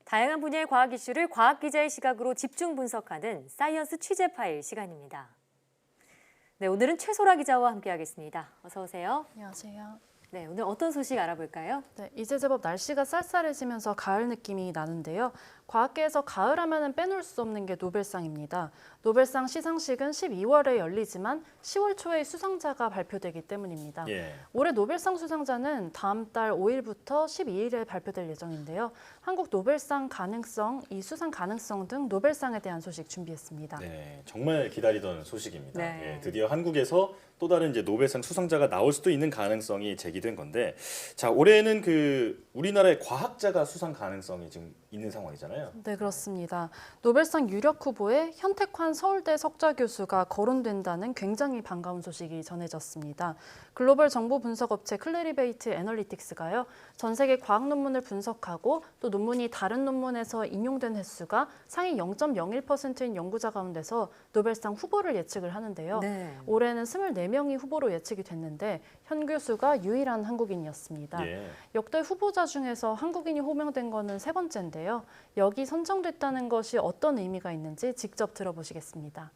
다양한 분야의 과학 이슈를 과학 기자의 시각으로 집중 분석하는 사이언스 취재 파일 시간입니다. 네, 오늘은 최소라 기자와 함께하겠습니다. 어서 오세요. 안녕하세요. 네, 오늘 어떤 소식 알아볼까요? 네, 이제 제법 날씨가 쌀쌀해지면서 가을 느낌이 나는데요. 과학계에서 가을하면은 빼놓을 수 없는 게 노벨상입니다. 노벨상 시상식은 12월에 열리지만 10월 초에 수상자가 발표되기 때문입니다. 올해 노벨상 수상자는 다음 달 5일부터 12일에 발표될 예정인데요. 한국 노벨상 가능성, 이 수상 가능성 등 노벨상에 대한 소식 준비했습니다. 네, 정말 기다리던 소식입니다. 네. 드디어 한국에서 또 다른 이제 노벨상 수상자가 나올 수도 있는 가능성이 제기된 건데, 자, 올해는 우리나라의 과학자가 수상 가능성이 지금 있는 상황이잖아요. 네, 그렇습니다. 노벨상 유력 후보에 현택환 서울대 석좌 교수가 거론된다는 굉장히 반가운 소식이 전해졌습니다. 글로벌 정보 분석 업체 클래리베이트 애널리틱스가요, 전 세계 과학 논문을 분석하고 또 논문이 다른 논문에서 인용된 횟수가 상위 0.01%인 연구자 가운데서 노벨상 후보를 예측을 하는데요. 네. 올해는 24명이 후보로 예측이 됐는데 현 교수가 유일한 한국인이었습니다. 역대 후보자 중에서 한국인이 호명된 거는 세 번째인데요. 여기 선정됐다는 것이 어떤 의미가 있는지 직접 들어보시겠습니다.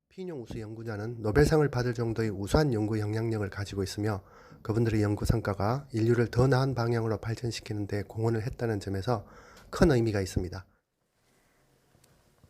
피인용 우수 연구자는 노벨상을 받을 정도의 우수한 연구 영향력을 가지고 있으며 그분들의 연구 성과가 인류를 더 나은 방향으로 발전시키는 데 공헌을 했다는 점에서 큰 의미가 있습니다.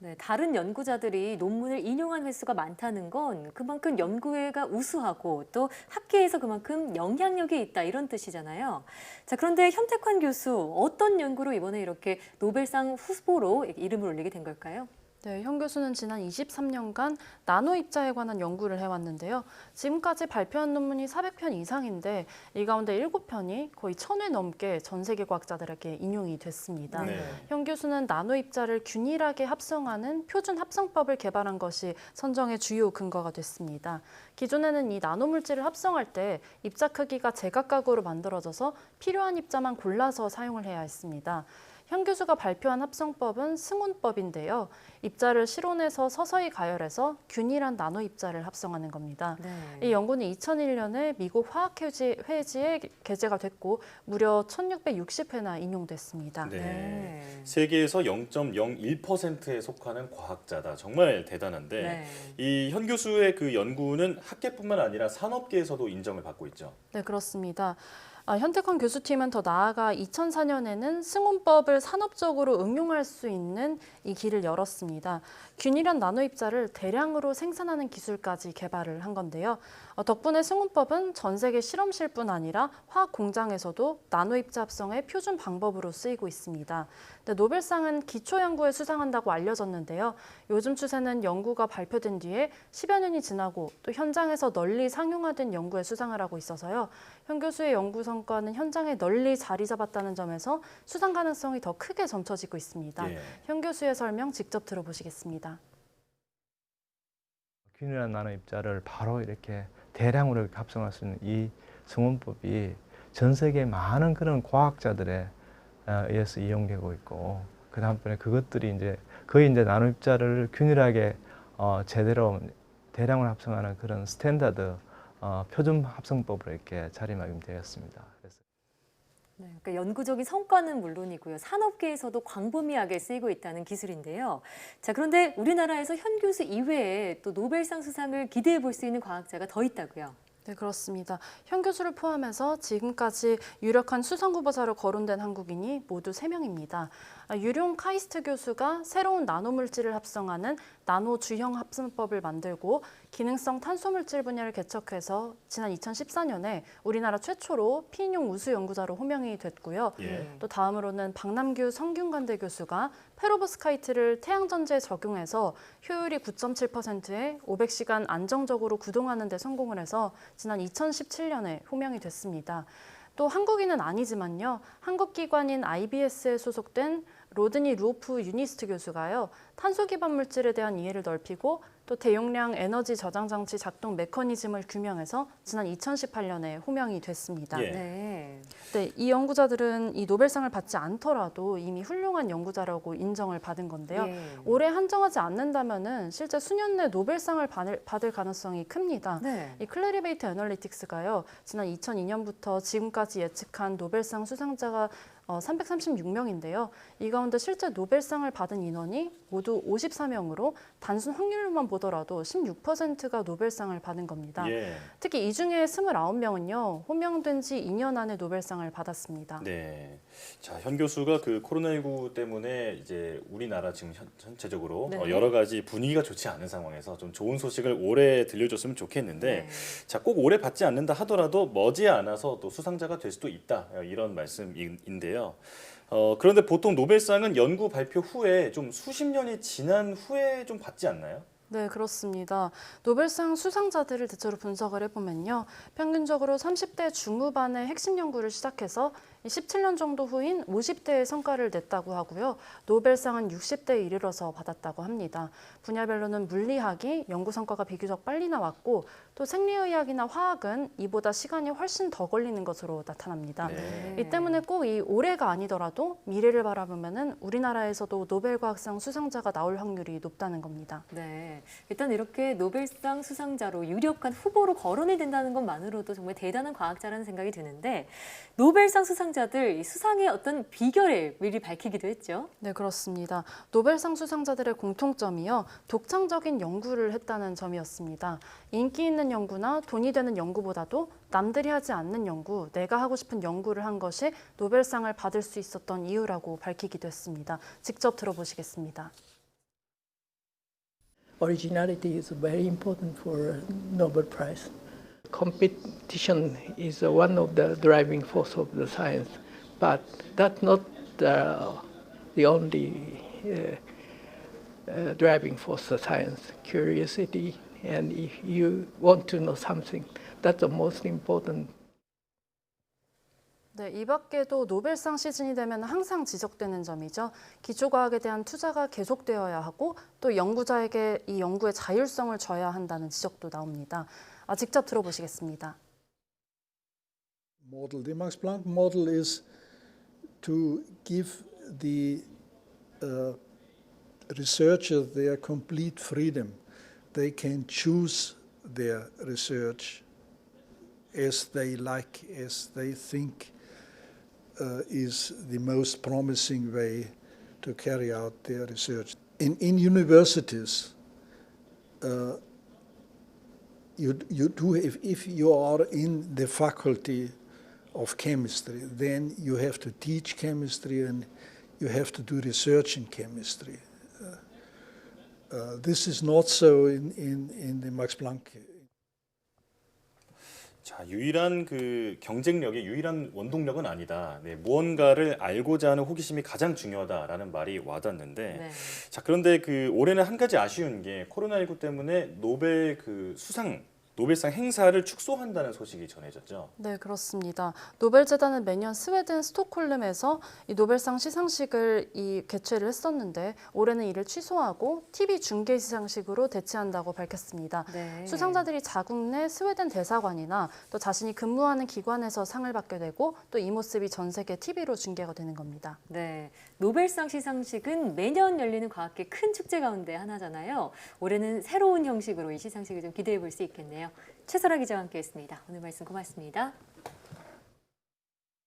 네, 다른 연구자들이 논문을 인용한 횟수가 많다는 건 그만큼 연구회가 우수하고 또 학계에서 그만큼 영향력이 있다 이런 뜻이잖아요. 자, 그런데 현택환 교수 어떤 연구로 이번에 이렇게 노벨상 후보로 이름을 올리게 된 걸까요? 네, 현 교수는 지난 23년간 나노 입자에 관한 연구를 해왔는데요. 지금까지 발표한 논문이 400편 이상인데 이 가운데 7편이 거의 1000회 넘게 전 세계 과학자들에게 인용이 됐습니다. 현 교수는 나노 입자를 균일하게 합성하는 표준 합성법을 개발한 것이 선정의 주요 근거가 됐습니다. 기존에는 이 나노 물질을 합성할 때 입자 크기가 제각각으로 만들어져서 필요한 입자만 골라서 사용을 해야 했습니다. 현 교수가 발표한 합성법은 승운법인데요. 입자를 실온에서 서서히 가열해서 균일한 나노 입자를 합성하는 겁니다. 이 연구는 2001년에 미국 화학회지에 게재가 됐고 무려 1660회나 인용됐습니다. 세계에서 0.01%에 속하는 과학자다. 정말 대단한데 이 현 교수의 그 연구는 학계뿐만 아니라 산업계에서도 인정을 받고 있죠. 네, 그렇습니다. 현택환 교수팀은 더 나아가 2004년에는 승운법을 산업적으로 응용할 수 있는 이 길을 열었습니다. 균일한 나노 입자를 대량으로 생산하는 기술까지 개발을 한 건데요. 덕분에 승운법은 전 세계 실험실뿐 아니라 화학 공장에서도 나노 입자 합성의 표준 방법으로 쓰이고 있습니다. 노벨상은 기초 연구에 수상한다고 알려졌는데요. 요즘 추세는 연구가 발표된 뒤에 10여 년이 지나고 또 현장에서 널리 상용화된 연구에 수상을 하고 있어서요. 현 교수의 연구 성과는 현장에 널리 자리 잡았다는 점에서 수상 가능성이 더 크게 점쳐지고 있습니다. 현 교수의 설명 직접 들어보시겠습니다. 균일한 나노 입자를 바로 이렇게 대량으로 합성할 수 있는 이 승운법이 전 세계 많은 그런 과학자들에 의해서 이용되고 있고, 그 다음번에 그것들이 거의 나노 입자를 균일하게 제대로 대량으로 합성하는 그런 스탠다드 표준 합성법으로 이렇게 자리매김되었습니다. 네, 그러니까 연구적인 성과는 물론이고요. 산업계에서도 광범위하게 쓰이고 있다는 기술인데요. 자, 그런데 우리나라에서 현 교수 이외에 또 노벨상 수상을 기대해 볼 수 있는 과학자가 더 있다고요. 네, 그렇습니다. 현 교수를 포함해서 지금까지 유력한 수상 후보자로 거론된 한국인이 모두 3명입니다. 유룡 카이스트 교수가 새로운 나노 물질을 합성하는 나노 주형 합성법을 만들고 기능성 탄소 물질 분야를 개척해서 지난 2014년에 우리나라 최초로 피인용 우수 연구자로 호명이 됐고요. 또 다음으로는 박남규 성균관대 교수가 페로브스카이트를 태양전지에 적용해서 효율이 9.7%에 500시간 안정적으로 구동하는 데 성공을 해서 지난 2017년에 호명이 됐습니다. 또 한국인은 아니지만요. 한국 기관인 IBS에 소속된 로드니 루오프 유니스트 교수가요. 탄소 기반 물질에 대한 이해를 넓히고 또 대용량 에너지 저장 장치 작동 메커니즘을 규명해서 지난 2018년에 호명이 됐습니다. 네, 이 연구자들은 이 노벨상을 받지 않더라도 이미 훌륭한 연구자라고 인정을 받은 건데요. 예. 올해 한정하지 않는다면은 실제 수년 내 노벨상을 받을 가능성이 큽니다. 네. 이 클래리베이트 애널리틱스가요, 지난 2002년부터 지금까지 예측한 노벨상 수상자가 336명인데요. 이 가운데 실제 노벨상을 받은 인원이 모두 54명으로 단순 확률로만 보더라도 16%가 노벨상을 받은 겁니다. 예. 특히 이 중에 29명은요, 호명된 지 2년 안에 노벨상을 받았습니다. 네. 자, 현 교수가 그 코로나19 때문에 이제 우리나라 지금 전체적으로 네. 여러 가지 분위기가 좋지 않은 상황에서 좀 좋은 소식을 올해 들려줬으면 좋겠는데, 네. 자, 꼭 올해 받지 않는다 하더라도 머지않아서 또 수상자가 될 수도 있다. 이런 말씀인데요. 그런데 보통 노벨상은 연구 발표 후에 좀 수십 년이 지난 후에 좀 받지 않나요? 네, 그렇습니다. 노벨상 수상자들을 대체로 분석을 해보면요. 평균적으로 30대 중후반에 핵심 연구를 시작해서 17년 정도 후인 50대의 성과를 냈다고 하고요. 노벨상은 60대에 이르러서 받았다고 합니다. 분야별로는 물리학이 연구 성과가 비교적 빨리 나왔고 또 생리의학이나 화학은 이보다 시간이 훨씬 더 걸리는 것으로 나타납니다. 네. 이 때문에 꼭 이 올해가 아니더라도 미래를 바라보면은 우리나라에서도 노벨과학상 수상자가 나올 확률이 높다는 겁니다. 네, 일단 이렇게 노벨상 수상자로 유력한 후보로 거론이 된다는 것만으로도 정말 대단한 과학자라는 생각이 드는데 노벨상 수상자들 이 수상의 어떤 비결을 미리 밝히기도 했죠. 네, 그렇습니다. 노벨상 수상자들의 공통점이요. 독창적인 연구를 했다는 점이었습니다. 인기 있는 연구나 돈이 되는 연구보다도 남들이 하지 않는 연구, 내가 하고 싶은 연구를 한 것이 노벨상을 받을 수 있었던 이유라고 밝히기도 했습니다. 직접 들어보시겠습니다. Originality is very important for Nobel Prize. Competition is one of the driving force of the science, but that's not the only driving force of science. Curiosity, and if you want to know something, that's the most important. 네, 이 밖에도 노벨상 시즌이 되면 항상 지적되는 점이죠. 기초과학에 대한 투자가 계속되어야 하고 또 연구자에게 이 연구의 자율성을 줘야 한다는 지적도 나옵니다. 직접 들어보시겠습니다. Model. The Max Planck model is to give the researchers their complete freedom. They can choose their research as they like, as they think is the most promising way to carry out their research. In universities, you do if you are in the faculty of chemistry, then you have to teach chemistry and you have to do research in chemistry. This is not so in the Max Planck. 자, 유일한 그 경쟁력의 유일한 원동력은 아니다. 네, 무언가를 알고자 하는 호기심이 가장 중요하다라는 말이 와닿는데, 네. 자, 그런데 그 올해는 한 가지 아쉬운 게 코로나19 때문에 노벨 그 노벨상 행사를 축소한다는 소식이 전해졌죠. 네, 그렇습니다. 노벨재단은 매년 스웨덴 스톡홀름에서 이 노벨상 시상식을 개최를 했었는데 올해는 이를 취소하고 TV 중계 시상식으로 대체한다고 밝혔습니다. 네. 수상자들이 자국 내 스웨덴 대사관이나 또 자신이 근무하는 기관에서 상을 받게 되고 또 이 모습이 전 세계 TV로 중계가 되는 겁니다. 네, 노벨상 시상식은 매년 열리는 과학계 큰 축제 가운데 하나잖아요. 올해는 새로운 형식으로 이 시상식을 좀 기대해 볼 수 있겠네요. 최설아 기자와 함께했습니다. 오늘 말씀 고맙습니다.